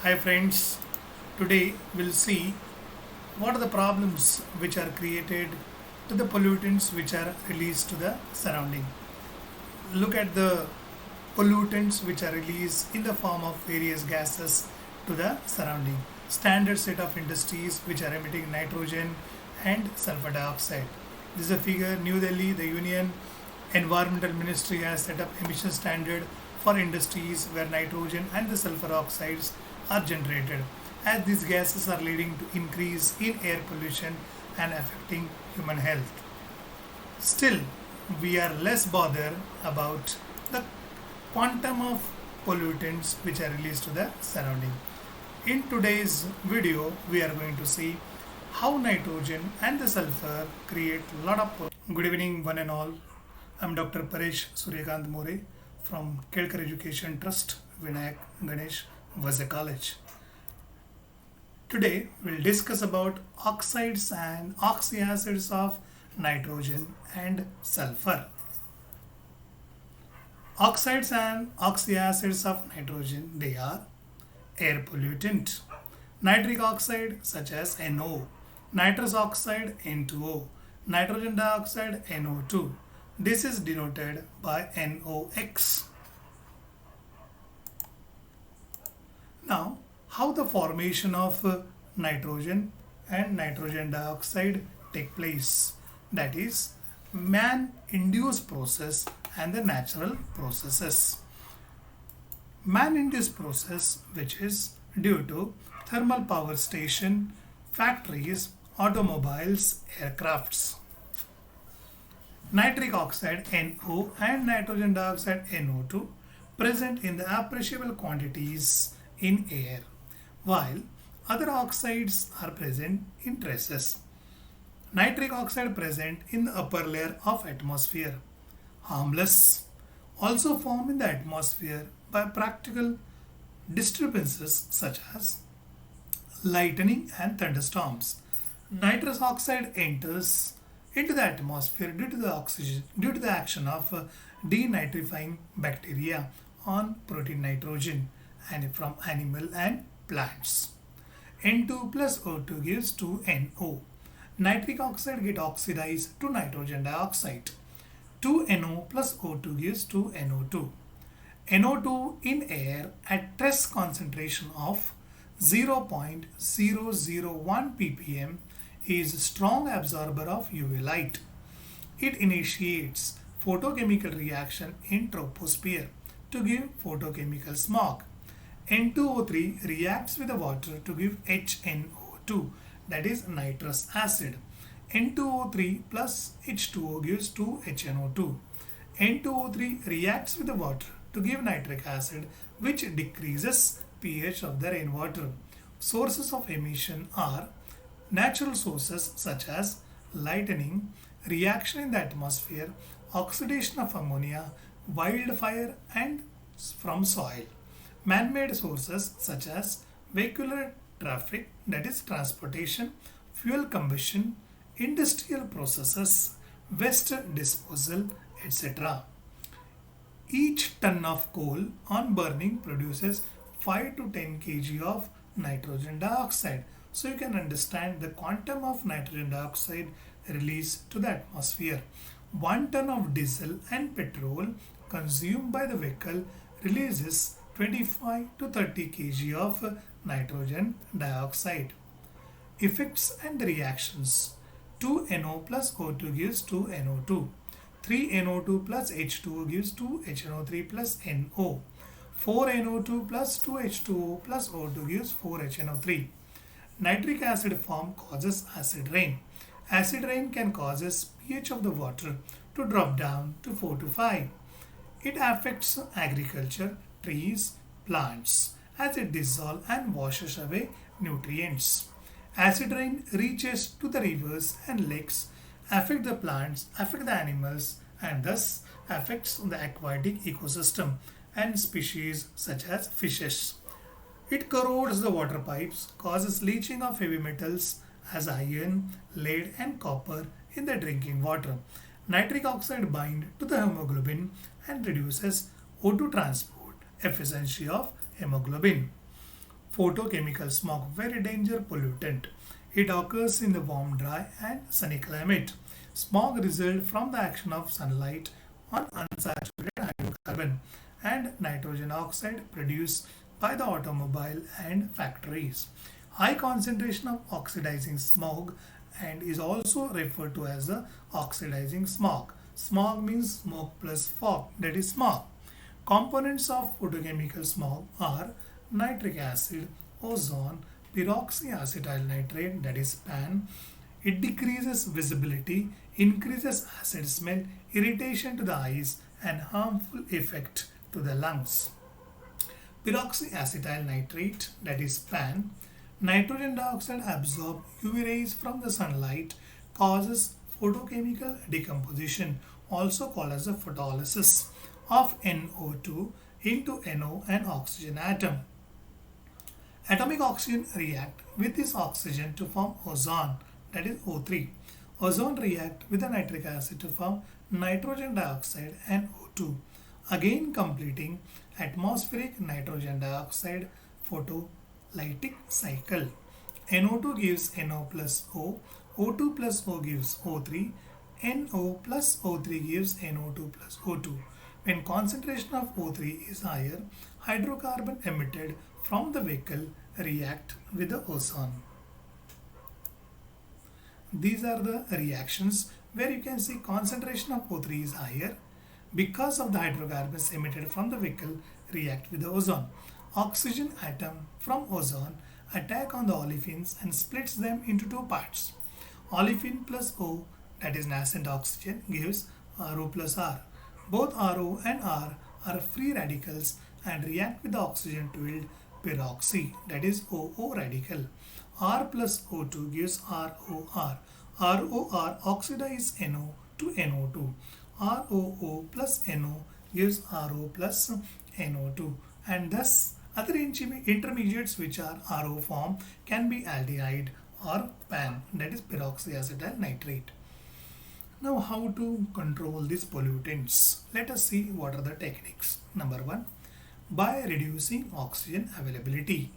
Hi friends, today we'll see what are the problems which are created to the pollutants which are released to the surrounding. Look at the pollutants which are released in the form of various gases to the surrounding. Standard set of industries which are emitting nitrogen and sulfur dioxide. This is a figure. New Delhi, the Union Environmental Ministry has set up emission standard for industries where nitrogen and the sulfur oxides are generated, as these gases are leading to increase in air pollution and affecting human health. Still, we are less bothered about the quantum of pollutants which are released to the surrounding. In today's video, we are going to see how nitrogen and the sulfur create a lot of pollution. Good evening, one and all. I'm Dr. Paresh Suryakant More from Kelkar Education Trust, Vinayak Ganesh Vazza College. Today, we'll discuss about oxides and oxyacids of nitrogen and sulfur. Oxides and oxyacids of nitrogen, they are air pollutant. Nitric oxide such as NO, nitrous oxide N2O, nitrogen dioxide NO2. This is denoted by NOx. Now, how the formation of nitrogen and nitrogen dioxide take place? That is, man-induced process and the natural processes. Man-induced process, which is due to thermal power station, factories, automobiles, aircrafts. Nitric oxide NO and nitrogen dioxide NO2 present in the appreciable quantities in air, while other oxides are present in traces. Nitric oxide present in the upper layer of atmosphere, harmless, also formed in the atmosphere by practical disturbances such as lightning and thunderstorms. Nitrous oxide enters into the atmosphere due to the action of denitrifying bacteria on protein nitrogen and from animal and plants. N2 plus O2 gives 2NO. Nitric oxide get oxidized to nitrogen dioxide. 2NO plus O2 gives 2NO2. NO2 in air at trace concentration of 0.001 ppm is strong absorber of UV light. It initiates photochemical reaction in troposphere to give photochemical smog. N2O3 reacts with the water to give HNO2, that is nitrous acid. N2O3 plus H2O gives 2HNO2. N2O3 reacts with the water to give nitric acid, which decreases pH of the rainwater. Sources of emission are natural sources such as lightning, reaction in the atmosphere, oxidation of ammonia, wildfire, and from soil. Man-made sources such as vehicular traffic, that is transportation, fuel combustion, industrial processes, waste disposal, etc. Each ton of coal on burning produces 5 to 10 kg of nitrogen dioxide. So you can understand the quantum of nitrogen dioxide released to the atmosphere. 1 ton of diesel and petrol consumed by the vehicle releases 25 to 30 kg of nitrogen dioxide. Effects and reactions. 2NO plus O2 gives 2NO2. 3NO2 plus H2O gives 2HNO3 plus NO. 4NO2 plus 2H2O plus O2 gives 4HNO3. Nitric acid form causes acid rain. Acid rain can cause pH of the water to drop down to 4 to 5. It affects agriculture, trees, plants as it dissolves and washes away nutrients. Acid rain reaches to the rivers and lakes, affect the plants, affect the animals, and thus affects the aquatic ecosystem and species such as fishes. It corrodes the water pipes, causes leaching of heavy metals as iron, lead, and copper in the drinking water. Nitric oxide binds to the hemoglobin and reduces O2 transport efficiency of hemoglobin. Photochemical smog, very dangerous pollutant. It occurs in the warm, dry and sunny climate. Smog results from the action of sunlight on unsaturated hydrocarbon and nitrogen oxide produced by the automobile and factories. High concentration of oxidizing smog and is also referred to as the oxidizing smog. Smog means smoke plus fog, that is smog. Components of photochemical smog are nitric acid, ozone, peroxyacetyl nitrate, that is PAN. It decreases visibility, increases acid smell, irritation to the eyes, and harmful effect to the lungs. Peroxyacetyl nitrate, that is PAN. Nitrogen dioxide absorbs UV rays from the sunlight, causes photochemical decomposition, also called as the photolysis of NO2 into NO and oxygen atom. Atomic oxygen react with this oxygen to form ozone, that is O3. Ozone react with the nitric acid to form nitrogen dioxide and O2, again completing atmospheric nitrogen dioxide photolytic cycle. NO2 gives NO plus O, O2 plus O gives O3, NO plus O3 gives NO2 plus O2. When concentration of O3 is higher, hydrocarbon emitted from the vehicle react with the ozone. These are the reactions where you can see concentration of O3 is higher because of the hydrocarbons emitted from the vehicle react with the ozone. Oxygen atom from ozone attack on the olefins and splits them into two parts. Olefin plus O, that is nascent oxygen, gives RO plus R. Both RO and R are free radicals and react with the oxygen to yield peroxy, that is OO radical. R plus O2 gives ROR. ROR oxidizes NO to NO2. ROO plus NO gives RO plus NO2, and thus other intermediates which are RO form can be aldehyde or PAN, that is peroxyacetyl nitrate. Now, how to control these pollutants? Let us see what are the techniques. Number one, by reducing oxygen availability,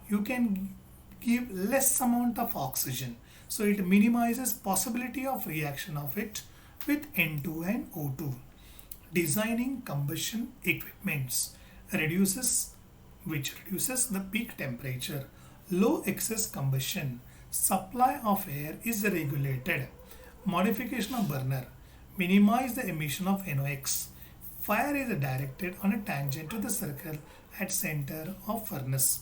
you can give less amount of oxygen, so it minimizes possibility of reaction of it with N2 and O2. Designing combustion equipments which reduces the peak temperature. Low excess combustion. Supply of air is regulated. Modification of burner. Minimize the emission of NOx. Fire is directed on a tangent to the circle at center of furnace.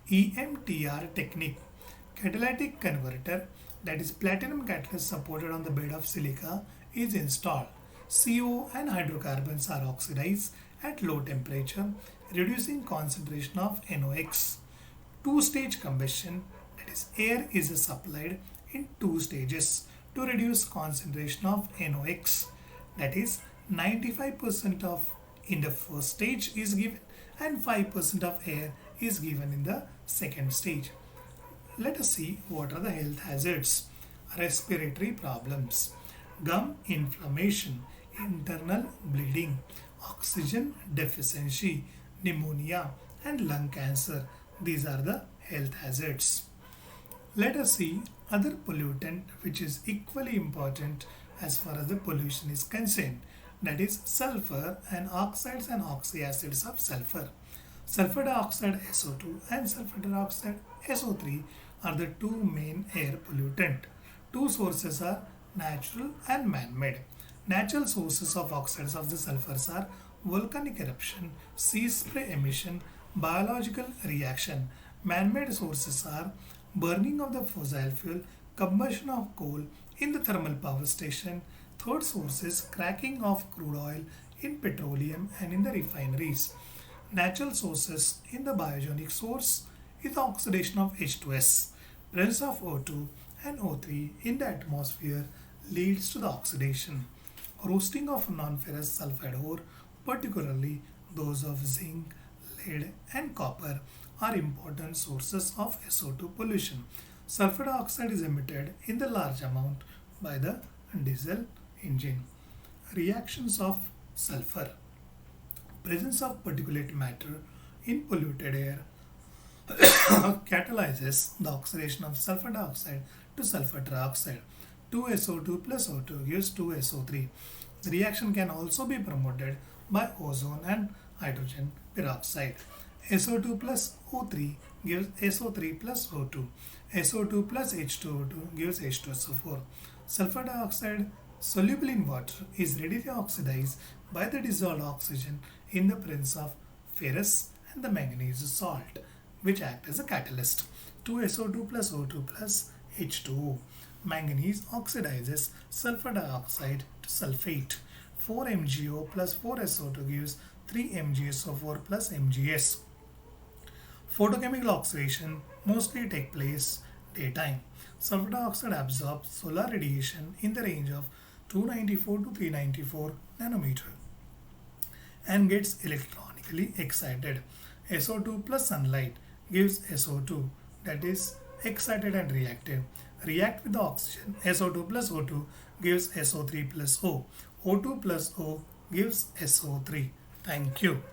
EMTR technique. Catalytic converter, that is platinum catalyst supported on the bed of silica, is installed. CO and hydrocarbons are oxidized at low temperature, reducing concentration of NOx. Two-stage combustion, that is air is supplied in two stages to reduce concentration of NOx, that is 95% of in the first stage is given and 5% of air is given in the second stage. Let us see what are the health hazards. Respiratory problems, gum inflammation, internal bleeding, oxygen deficiency, pneumonia and lung cancer. These are the health hazards. Let us see other pollutant which is equally important as far as the pollution is concerned, that is sulfur and oxides and oxyacids of sulfur. Sulfur dioxide SO2 and sulfur dioxide SO3 are the two main air pollutant. Two sources are natural and man-made. Natural sources of oxides of the sulfurs are volcanic eruption, sea spray emission, biological reaction. Man-made sources are burning of the fossil fuel, combustion of coal in the thermal power station. Third source is cracking of crude oil in petroleum and in the refineries. Natural sources in the biogenic source is the oxidation of H2S. Presence of O2 and O3 in the atmosphere leads to the oxidation. Roasting of non-ferrous sulfide ore, particularly those of zinc, lead and copper, are important sources of SO2 pollution. Sulfur dioxide is emitted in the large amount by the diesel engine. Reactions of sulfur. Presence of particulate matter in polluted air catalyzes the oxidation of sulfur dioxide to sulfur trioxide. 2SO2 plus O2 gives 2SO3. The reaction can also be promoted by ozone and hydrogen peroxide. SO2 plus O3 gives SO3 plus O2. SO2 plus H2O2 gives H2SO4. Sulfur dioxide soluble in water is readily oxidized by the dissolved oxygen in the presence of ferrous and the manganese salt, which act as a catalyst. 2SO2 plus O2 plus H2O. Manganese oxidizes sulfur dioxide to sulfate. 4MgO plus 4SO2 gives 3MgSO4 plus MgS. Photochemical oxidation mostly take place daytime. Sulfur dioxide absorbs solar radiation in the range of 294 to 394 nanometer and gets electronically excited. SO2 plus sunlight gives SO2, that is excited and reactive. React with the oxygen. SO2 plus O2 gives SO3 plus O. O2 plus O gives SO3. Thank you.